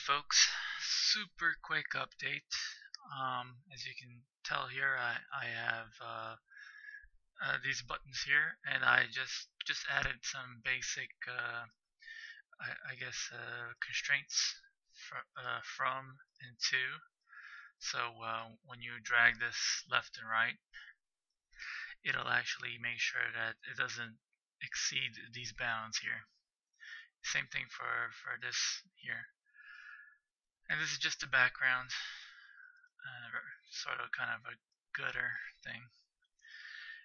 folks, super quick update. As you can tell here, I have these buttons here, and I just added some basic, I guess, constraints from and to. So when you drag this left and right, it'll actually make sure that it doesn't exceed these bounds here. Same thing for this here. And this is just the background, sort of kind of a gutter thing.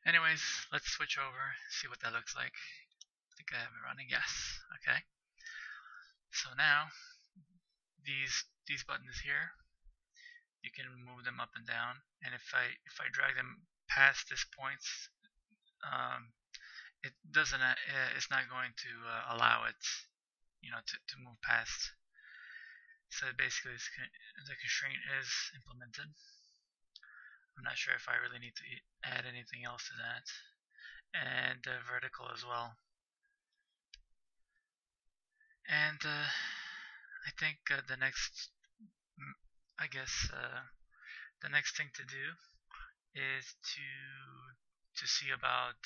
Anyways, let's switch over, see what that looks like. I think I have it running, yes, okay. So now, these buttons here, you can move them up and down, and if I drag them past this point, it doesn't, it's not going to allow it, to move past. So basically, the constraint is implemented. I'm not sure if I really need to add anything else to that. And vertical as well. And I think the next thing to do is to see about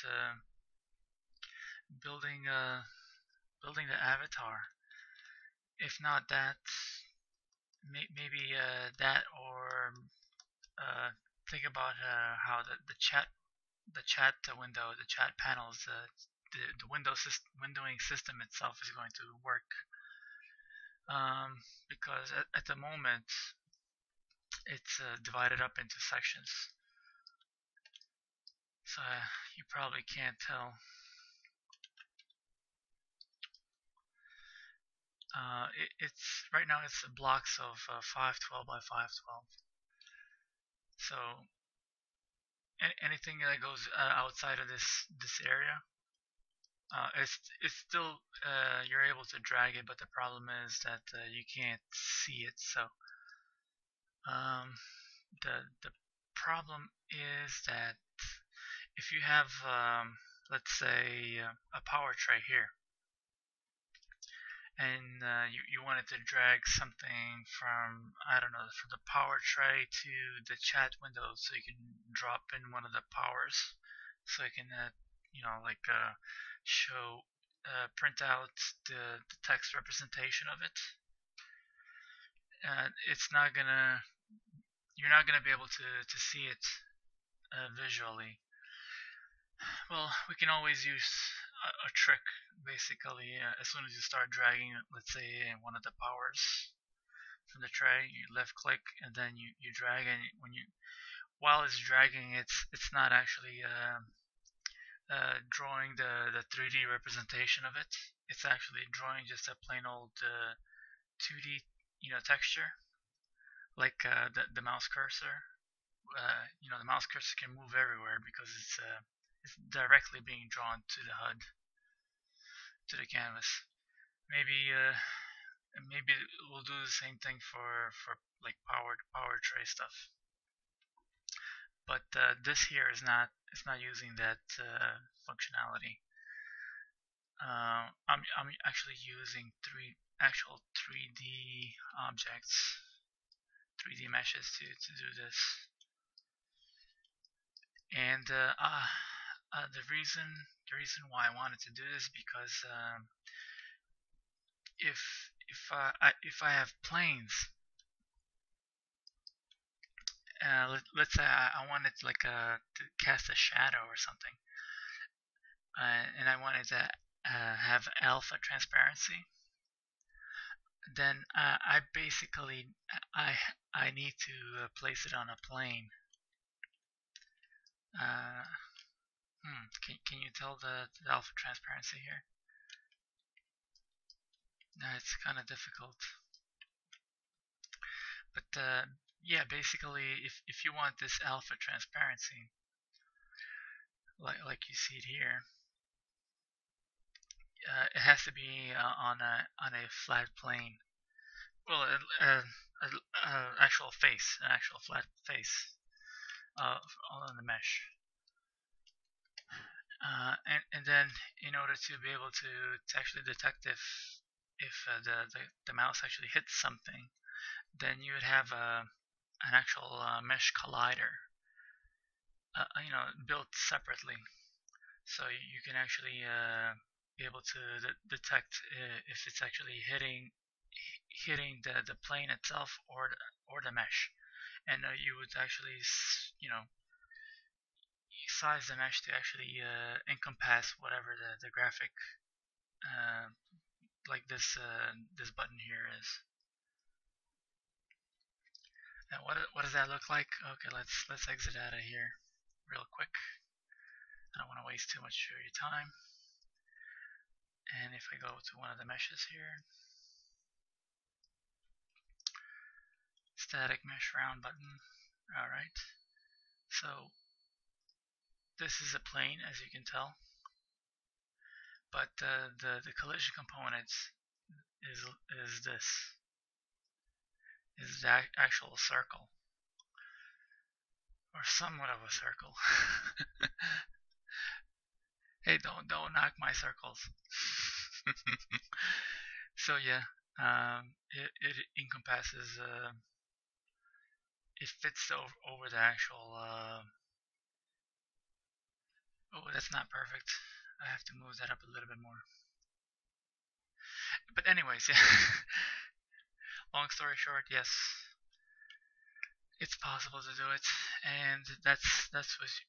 building the avatar. If not that, maybe that, or think about how the chat window, the chat panels, the windowing system itself is going to work. Because at the moment it's divided up into sections. So you probably can't tell. It's right now it's blocks of 512 by 512. So anything that goes outside of this area, it's still you're able to drag it, but the problem is that you can't see it. So the problem is that if you have let's say a power tray here, and you wanted to drag something from, I don't know, from the power tray to the chat window, so you can drop in one of the powers, so you can show print out the text representation of it. You're not gonna be able to see it visually. Well, we can always use a trick, basically. As soon as you start dragging, let's say, one of the powers from the tray, you left click and then you drag, and while it's dragging, it's not actually drawing the 3D representation of it. It's actually drawing just a plain old 2D texture, like the mouse cursor. The mouse cursor can move everywhere because it's directly being drawn to the HUD, to the canvas. Maybe we'll do the same thing for like power tray stuff. But this here is not using that functionality. I'm actually using actual 3D objects, 3D meshes to do this. And the reason why I wanted to do this, because if I have planes, let's say I wanted to cast a shadow or something, and I wanted to have alpha transparency, then I basically I need to place it on a plane. Can you tell the alpha transparency here? No, it's kind of difficult. But yeah, basically, if you want this alpha transparency, like you see it here, it has to be on a flat plane. Well, actual flat face on the mesh. And then in order to be able to actually detect if the mouse actually hits something, then you would have an actual mesh collider, built separately, so you can actually be able to detect if it's actually hitting the plane itself or the mesh, and you would actually size the mesh to actually encompass whatever the graphic uh, like this button here is. And what does that look like? Okay, let's exit out of here real quick. I don't want to waste too much of your time. And if I go to one of the meshes here, static mesh round button. Alright, so this is a plane, as you can tell, but the collision components is the actual circle, or somewhat of a circle. Hey, don't knock my circles. So yeah, it encompasses, it fits over the actual. Oh, that's not perfect. I have to move that up a little bit more. But anyways, yeah. Long story short, yes, it's possible to do it, and that's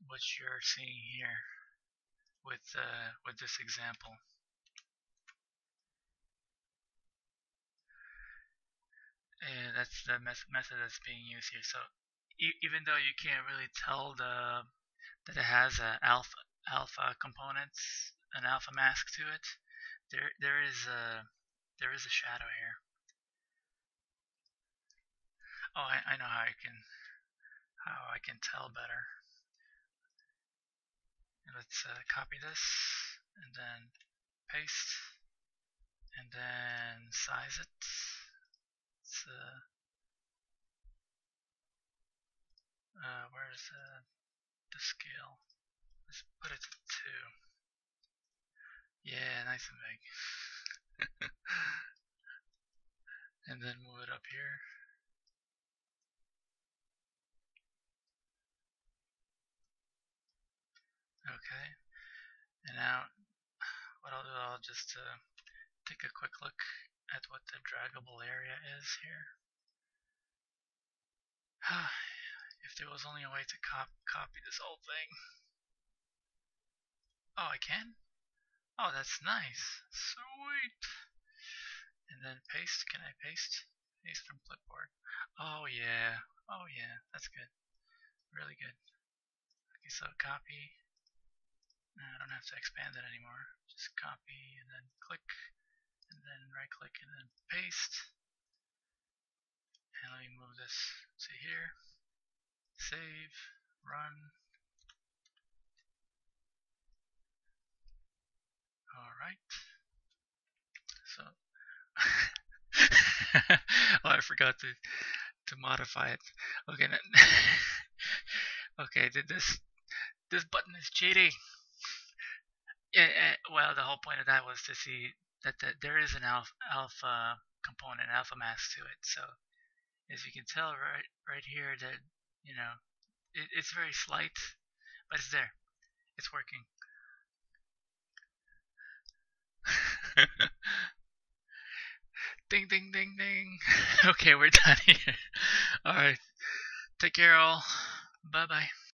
what you're seeing here with this example. And that's the method that's being used here. So even though you can't really tell that it has alpha components, an alpha mask to it, there is a shadow here. Oh, I know how I can tell better. And let's copy this and then paste and then size it. It's where's the scale? Let's put it to 2. Yeah, nice and big. And then move it up here. Okay. And now what I'll do, I'll just take a quick look at what the draggable area is here. If there was only a way to copy this whole thing. Oh, I can? Oh, that's nice. Sweet. And then paste. Can I paste? Paste from clipboard. Oh yeah. Oh yeah. That's good. Really good. Okay, so copy. I don't have to expand it anymore. Just copy and then click and then right click and then paste. And let me move this to here. Save. Run. Alright. So oh, I forgot to modify it. Okay. Okay, this button is cheating. Yeah, well, the whole point of that was to see that there is an alpha component, alpha mask to it. So as you can tell right here that it's very slight, but it's there. It's working. Ding ding ding ding. Okay, we're done here. All right. Take care all. Bye bye.